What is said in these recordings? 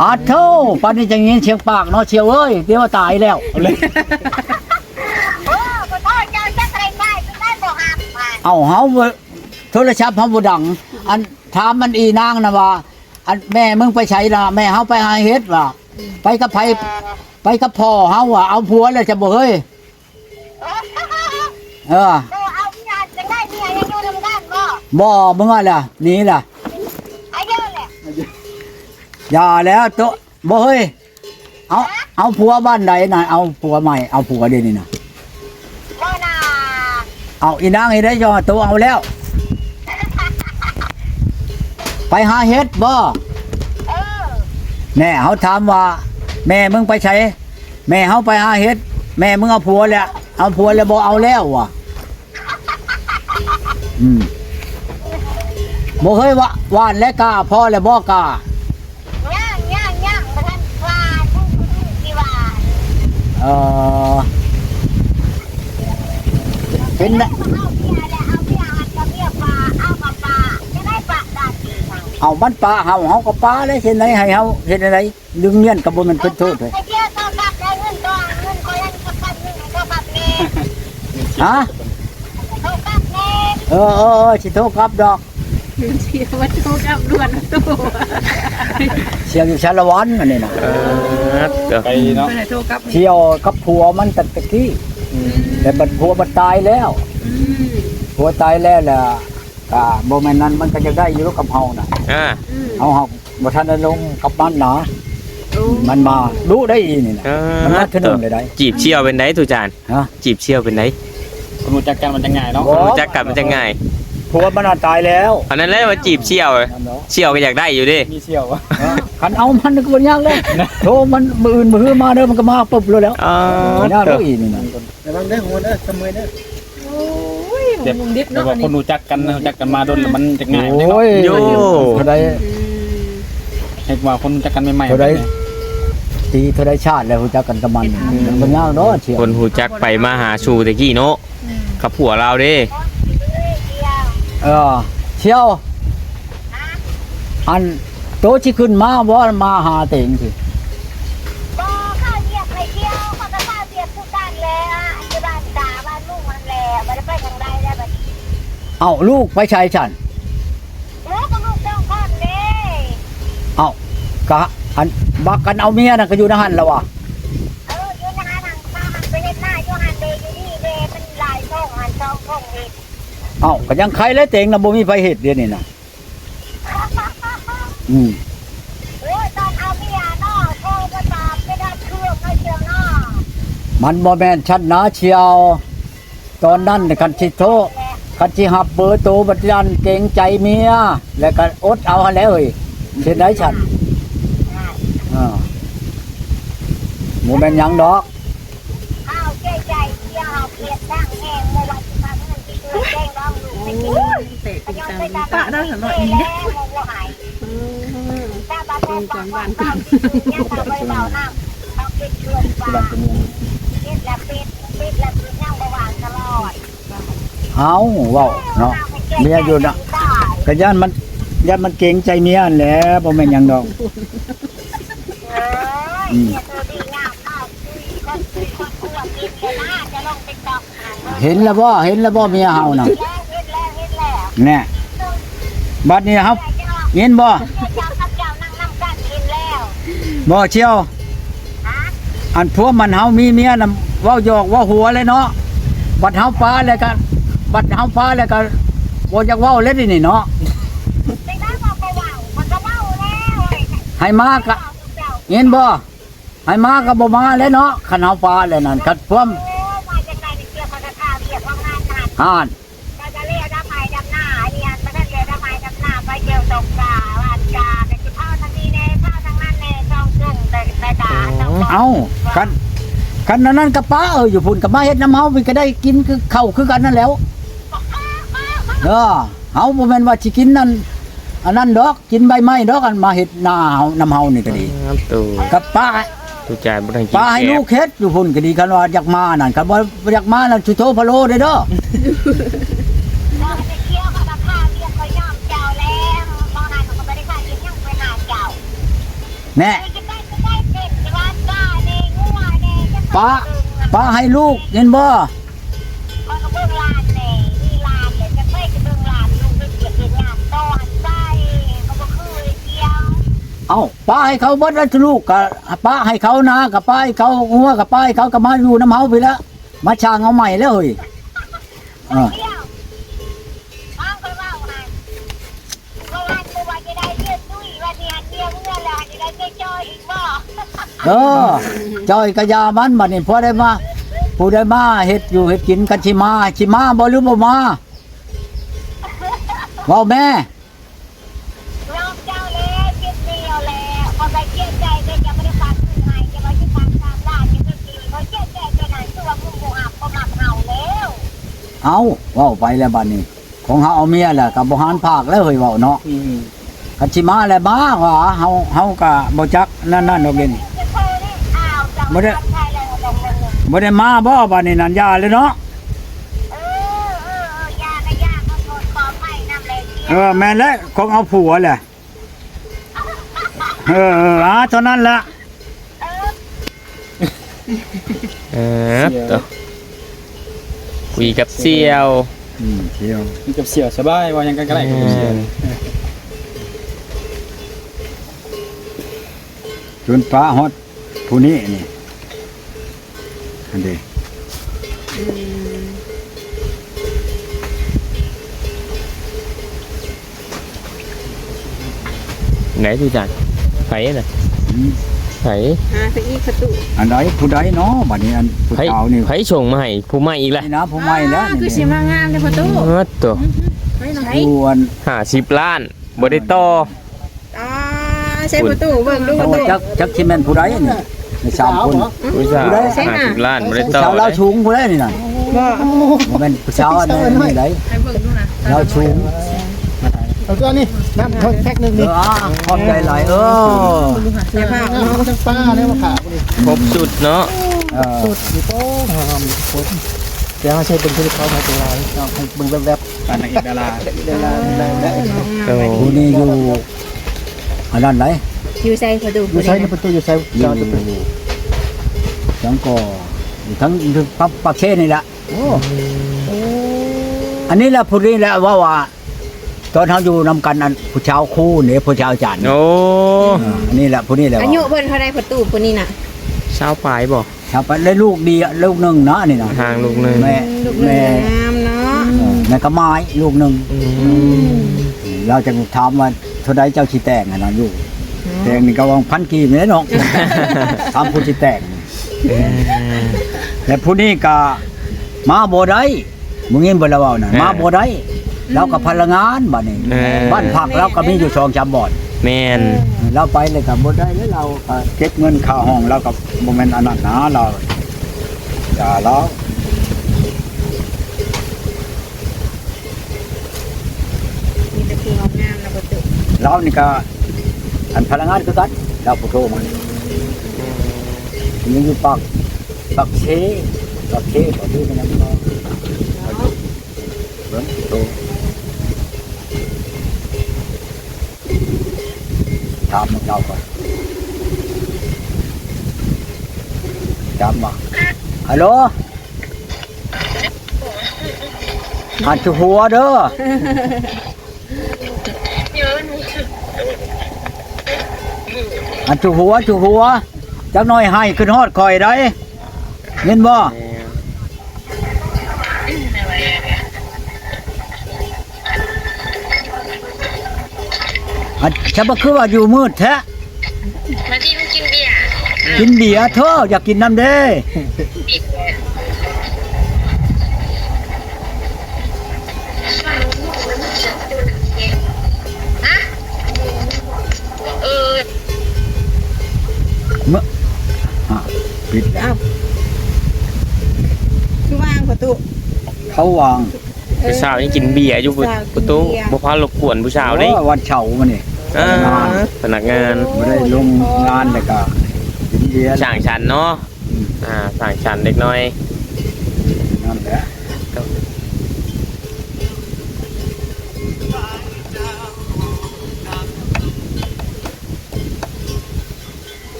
อาเท่าปานนี้จังยินเสียงปากเนาะเชียวเอ้ยเดี๋ยวตายแล้ว โอ้บ่ได้เจ้าจักไรได้ได้บ่หักมา เอาเฮาโทรศัพท์เฮาบ่ดังอันถามมันอีนางนะว่าอันแม่มึงไปใช้ล่ะแม่เฮาไปหาเฮ็ดว่ะไปกับไผไปกับพ่อเฮาว่ะเอาผัวแล้วจะบ่เฮ้ยเออ เอาเมียจังได้เมียยังอยู่นำกันบ่ บ่มึงว่าล่ะหนี่ล่ะ อายุแหละ อย่าแล้วโตบ่เฮ้ยเอาผัวบ้านใดน่ะเอาผัวใหม่เอาผัวเดี๋ยวนี้น่ะ บ่น่ะ เอาอีนางอีได้จอตัวเอาแล้ว ไปหาเฮ็ดบ่ เออ แน่เฮาถามว่า แม่มึงไปใช้แม่เฮาไปหาเฮ็ดแม่มึงเอาผัวแล้วเอาผัวแล้วบ่เอาแล้วว่ะบ่เคยว่านและกาพ่อแล้วบ่กา ย่างบ่ทันว่าทุกสิว่า เออเป็นนะ เอาเมียแล้วเอาเมียหัดกับเมียปลาเอากับปลาจะได้ปลาได้จริง เอามันปลาเฮาก็ปลาได้เฮ็ดไหนให้เฮาเฮ็ดอะไรดึงเงี้ยนก็บ่แม่นเพิ่นโทษเลย ไอ้เจ้าต้องกลับได้เงินตัวเงินก็ยังกับกันเงินก็กับแน่ ฮะ ต้องกลับแน่ สิโทรกลับดอก เชียร์วัตถุกับด่วนตัว เสียงอยู่ชาละวันอันนี้น่ะ ไปเนาะ ไปไหนโทรกับ เที่ยวกับผัวมันตะกี้แต่บัดผัวมันตายแล้วผัวตายแล้วล่ะก็บ่แม่นนั้นมันก็จะได้อยู่กับเฮาน่ะเฮาบ่ทันได้ลงกับมันนะมันมารู้ได้อีนี่น่ะมันมาเทื่อนึงเลยได้ จีบเชี่ยวเป็นไดตุจาน ฮะ จีบเชี่ยวเป็นได คนรู้จักกันมันจะง่ายเนาะ รู้จักกันมันจะง่าย ผัวมันน่ะตายแล้ว อันนั้นแหละว่าจีบเชี่ยว นั่นเนาะ เชี่ยวก็อยากได้อยู่ดิ มีเสี่ยววะ คันเอามันก็บ่ยากแล้วโทรมันมื้ออื่นมื้อมาเด้อมันก็มาปุ๊บเลยแล้ว อ๋อย ากแล้วอีนี่น่ะ ระวังเด้อหัวเด้อเสมอเด้อ โอ้ย เด็ก มุมดิบ แต่ เนาะ ว่าคนรู้จักกันมาโดนแล้วมันจะง่ายเนาะ โอ้ยเท่าใด ให้ว่าคนรู้จักกันใหม่ๆ เท่าใดตีเท่าใดชาติแล้วรู้จักกันกับมันมันบ่ยากเนาะเชียว คนหูจักไปมาหาชูตะกี้เนาะกับผัวเราเด้ เชียวอันโตชิขึ้นมาบ่มาหาเต็งสิ บ่ข้าวเรียกไปเที่ยวเขาก็ข้าวเรียกทุกด้านเลยอ่ะที่บ้านตาบ้านลูกมันแหละบ่ได้ไปทางใดได้บัดนี้ เอ้าลูกไปชายฉัน ลูกก็ลูกเจ้าคนเด้ เอ้าก็อันบักกันเอาเมียน่ะก็อยู่ในหันแล้วว่ะ อยู่ในหันมาหันไปเฮ็ดหน้าอยู่หันเดอยู่นี่เดมันหลายช่องหันช่องช่องเฮ็ด เอ้าก็ยังใครและเต็งน่ะบ่มีไฟเฮ็ดเดี๋ยวนี้น่ะอืม โอ้ยตอนเอาเมียเนาะโทรมาตามไม่ได้เครื่องไม่เชียวเนาะ มันบ่แม่นฉันนะเชียว ตอนนั้นน่ะคันสิโทรคันสิหับเบอร์โตบัดยันเกรงใจเมียแล้วก็อดเอาหั่นแหล้วเอ้ยเฮ็ดได้ฉันบ่แม่นหยังดอก ข้าวใจใจเที่ยวเกลียดตั้งแห้งเมื่อวันที่มาเงินที่เกิดแจ้งร้องลูกไม่กิน เตะ ไป ติด ย้อน ตาม ไปตาม ปะได้สำหรับนี้ แม่โมโหหายตาบ้าแม่ปากว่าข้าวเนี่ยตาใบเบาน้ำต้องปิดเชือกฟ้าปิดและปิดปิดและปิดนั่งระหว่างตลอด เอาเว้าเนาะเมียอยู่น่ะก็ย่านมันเกรงใจเมียนั่นแหละบ่แม่นหยังดอก เนี่ยเธอดีงามข้าวคนอ้วนกินเลยนะจะลงติ๊กต็อก เห็นแล้วบ่เมียเฮาน่ะ เฮ็ดแล้ว แน่บัดนี้ครับเห็นบ่ เจ้ากับเจ้านั่งน้ำกันกินแล้ว บ่เชียว ฮะ อันพวกมันเฮามีเมียน่ะเว้าหยอกเว้าหัวเลยเนาะบัดเฮาปาแล้วก็บ่อยากเว้าเล่นนี่เนาะ ไม่ได้มาไปว่าวมันก็เว้าแล้ว ให้มาก็เห็นบ่ให้มาก็บ่มาแล้วเนาะคันเฮาปาแล้วนั่นคันพวม มาจะใจเกี่ยวกับข้าวเรียกว่างานหนัก อ่าน ก็จะเรียกดำไม้ดำหน้าเรียนมาได้เรียกดำไม้ดำหน้าไปเกี่ยวตกปลาบ้านกาแต่ที่เข้าทางนี้แน่เข้าทางนั้นแน่ช่องจุ่มแต่ตา เอ้ากันนั้นก็ป้าอยู่พุ่นก็มาเฮ็ดน้ำเฮามันก็ได้กินคือเข้าวคือกันนั่นแหล้วเฮาบ่แม่นว่าสิกินนั่นอันนั้นดอกกินใบไม้ดอกอันมาเฮ็ดหน้าเฮาน้ำเฮานี่ก็ดี ตู กับป้า ตุจานบ่ทันกิน ป้าให้ลูกเฮ็ดอยู่พุ่นก็ดีกันว่าอยากมานั่นกันบ่อยากมานั่นสุโธพะโลเด้อเด้อ เราจะเกี่ยวกับข้าวเรียกก็ย่อมเจ้าแล้วมองนายเขาก็ไม่ได้ข้ากินยังไปหาเจ้า แน่ป้าให้ลูกเห็นบ่ มันก็เบิ่งลานเลยนี่ลานเลยจะไม่จะเบิ่งลานลุงไปเก็บเห็นงานตอนใจก็บ่คือเดียว เอ้าป้าให้เขาเบิดแล้วลูกก็ป้าให้เขานะกับป้าให้เขาหัวกับป้าให้เขาก็มาอยู่น้ำเฮาไปแล้วมาช่างเอาใหม่แล้วเฮ้ย เดียวฟังคนว่าไงก็ว่าจะว่าจะได้เรียนด้วยว่าสิหันเดียวเมื่อแล้วจะได้จ้อยอีกบ่ จอยกะยามันบัดนี้พอได้มาผู้ได้มาเฮ็ดอยู่เฮ็ดกินกันสิมาบ่หรือบ่มาเว้าแม่ น้องเจ้าแล้วเจ็บเดียวแล้วพอไปเจ็บใจก็จะไม่ได้ฟังคือไงจะมาที่ฟังตามได้จะไม่ดีเพราะเจ็บใจไปไหนตัวมึงบ่อับก็มักเห่าแล้ว เอาเว้าไปแล้วบัดนี้ ของเฮาเอาเมียแหละกับบ่หารภาคแล้วเฮ้ยเว้าเนาะกันสิมาแล้วมาว่าเฮาก็บ่จักนั่นดอกเด่น จะโทรนี่อ้าวจังหวัดไทยแล้วตรงนั้น บ่ได้มาบ่บัดนี้นั่นยาเลยเนาะ ยาก็ยาก็ขอไปนำเลย แม่นแล้วของเอาผัวแหละเท่านั้นละ ตัวคุยกับเสี่ยว เที่ยว มีกับเสี่ยวสบายว่ายังกันก็ได้กับเสี่ยว จนฟ้าฮอดผู้นี้นี่อันเด้ ไหนดูจักไผน่ะไผ ไปอีกประตู อันใดผู้ใดเนาะบัดนี้อันผู้ ไผ เฒ่านี่ ไผส่งมาให้ผู้ใหม่อีกแล้ว นี่นะผู้ใหม่แล้ว คือ นี่ สิมางามเลยประตู ตัว ไปไหน ผู้อัน 50 ล้านบ่ได้ต่อ ใช้ประตูเบิ่งดูประ โอ้ ตู จักสิแม่นผู้ใดนี่ในสามคน ผู้ชาย50 ล้านบ่ได้ ผู้ ต่อ สาวเราสูงผู้ใดนี่น่ะบ่แม่นผู้สาวอันนี้ได ให้เบิ่งดูนะ เราสูง เอาตัวนี้น้ำแพ็คหนึ่งนี่ ขอบใจหลายใช่ป่ะ น้ำทั้งป้าเนี่ยมาขานี่ ครบจุดเนาะ สุดมีโป้งหอมคนเดี๋ยวใช้เป็นที่เขามาตัวเราเอาให้เบิ่งแวบ ปานนักเอกดารา ๆเดี๋ยวได้ ผู้นี้อยู่อันนั้นไหน อยู่ใส่ประตู อยู่ใช้ในประตูอยู่ใช้ อยู่ จอจะเป็น ทั้งก็อยู่ทั้งปักเชนี่แหละ โอ้ อันนี้แหละผู้นี้แหละว่าตอนเขาอยู่นำกันอันผู้ชาวคู่เนี่ยผู้ชาวจันทร์ โอ้ อันนี้แหละผู้นี้แหละ อายุเบิ่นเท่าไรประตูคนนี้น่ะ ชาวปลายบ่ ชาวไปได้ลูกดีลูกหนึ่งนะนี่นะ ทางลูกหนึง แม่ ลูก แม่ งามเนาะ แม่กระไม้ลูกหนึ่งเราจะถามว่าเท่าใดเจ้าชีแต่งนะลูกแต่งนี่ก็วางพันกีบเนี่ยเนาะทำผู้ชีแต่งแต่ผู้นี้ก็มาบ่ได้มึงเห็นบ่ละเว้าน่ะมาบ่ได้เราก็พลังงานบัดนี้บ้านพักเราก็มีอยู่2-3บ่อน แม่น เราไปเลยก็บ่ได้แล้วเราก็เก็บเงินค่าห้องเราก็บ่แม่นอันนั้นนะเราอย่าเรา มีแต่ผู้งามนะประตู เรานี่ก็อันพลังงานคือกันเราผู้โทรมันยังอยู่ปักเชก็ดูกันยังบ่เบิ่งโทรถามเราก่อนจำมาฮัลโหลหัดจุหัวเด้อหัดจุหัวจักหน่อยให้ขึ้นฮอดคอยได้เห็นบ่ฉันบ่คือว่าอยู่มืดแท้ มาที่มันกินเบียร์ กินเบียร์เถอะอยากกินน้ำเด้ ปิดเลยฮะเมื่อปิดแล้ว คือวางประตู เขาวาง ผู้สาวยังกินเบียร์อยู่ประตูบ่พารบกวนผู้สาวเด้ วันเฉาร์มานี่ พนักงาน ไม่ได้ลงงานเลยก็กินเบียร์ ช่างชันเนาะช่างชันเด็กน้อย นั่นแหละ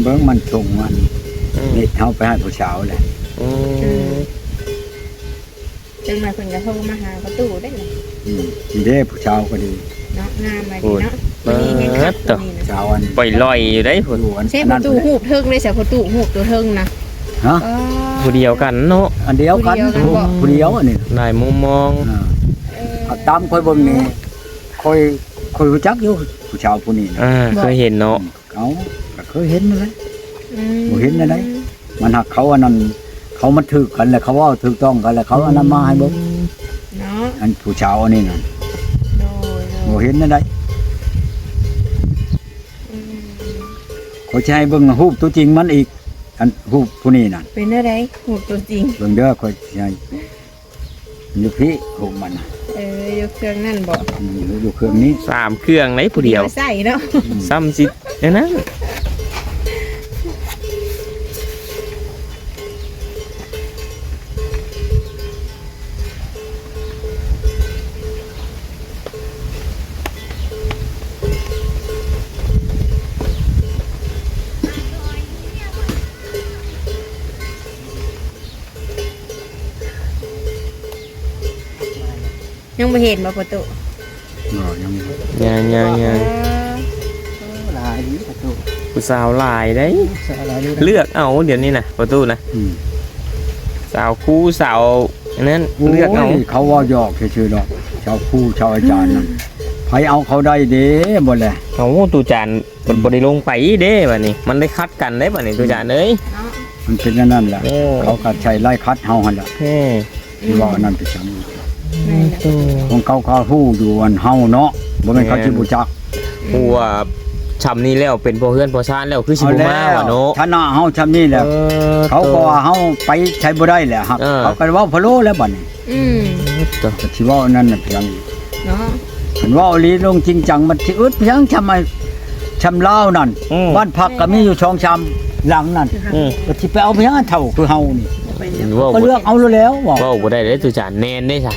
เบิ่งมันส่งมันนี่เฮาไปให้ผู้สาวแหละ จังมาเพิ่นก็โทรมาหาประตูได้เลย ทีเด้ผู้สาวก็ดี เนาะงามไปดีเนาะนี่แห่งคักตัวนี้ สาวอัน ปล่อยลอยอยู่ได้พุ่น อยู่อัน ใช่ประตูหูบเทิงเลยสิประตูหูบตัวเทิงนะ ฮะ ผู้เดียวกันเนาะ อันเดียวกันผู้เดียวอันนี้ หลายมุมมอง เอาตามค่อยเบิ่งนี่ค่อยรู้จักอยู่ผู้สาวผู้นี้นะ เคยเห็นเนาะ เขาก็เคยเห็นนั่นแหละบ่เห็นนั่นแหละมันหักเขาอันนั้นเขามาถึกกันแล้วเขาว่าถูกต้องกันแล้วเขาอันนั้นมาให้เบิ่ง เนาะ อันผู้สาวอันนี้น่ะ โดย บ่เห็นนั่นได้เขาจะให้เบิ่งรูปตัวจริงมันอีกอันรูปผู้นี้น่ะ เป็นอะไรหูบตัวจริง เบิ่งเด้อค่อยสิให้อยู่พี่รูปมันน่ะ ยกเครื่องนั่นบ่ อยู่เครื่องนี้ 3เครื่องไหนผู้เดียว ใส่เนาะ ซ้ำสิเนี่ยนะ ยังไม่เห็นบ่ประตู ยัง ยัง หลายดีประตู ผู้สาวหลายได้ สาวหลายดี เลือกเอาเดี๋ยวนี้นะประตูนะสาวคู่สาวอันนั้นเลือกเอา เขาว่าหยอกซื่อๆดอกชาวครูชาวอาจารย์นั่นไผเอาเขาได้เด้บ่แหละ เอาตูจานมันบ่ได้ลงไปเด้บัดนี้ มันได้คัดกันได้บัดนี้ตูจานเอ้ย มันเป็นอย่างนั้นแหละ โอ้ เขาก็ใช้ไล่คัดเฮาหั่นล่ะ เฮ้ ที่ว่าอันนั้นเป็นจัง นั่นแหละ ของเขาฮู้อยู่อันเฮาเนาะบ่แม่นเขาสิบ่จัก หัวชำนี้แล้วเป็นพอเพื่อนพอชานแล้วคือสิบ่มาว่ะเนาะ ชนะเฮาชำนี้แหละเขาก็ว่าเฮาไปใช้บ่ได้แหละครับเขาก็เว้าพะโลแล้วบัดนี้ ตัว ก็สิเว้าอันนั้นน่ะเพียง เนาะ เพิ่นเว้าอีหลีลงจริงจังมันสิอึดเพียงชำไอ้ชำลาวนั่นบ้านพักก็มีอยู่2ชำหลังนั่นก็สิไปเอาเพียงเท่าคือเฮานี่ ว่า ก็เลือกเอาแล้วว่า บ่ได้เลยตูจานแน่นได้ซะ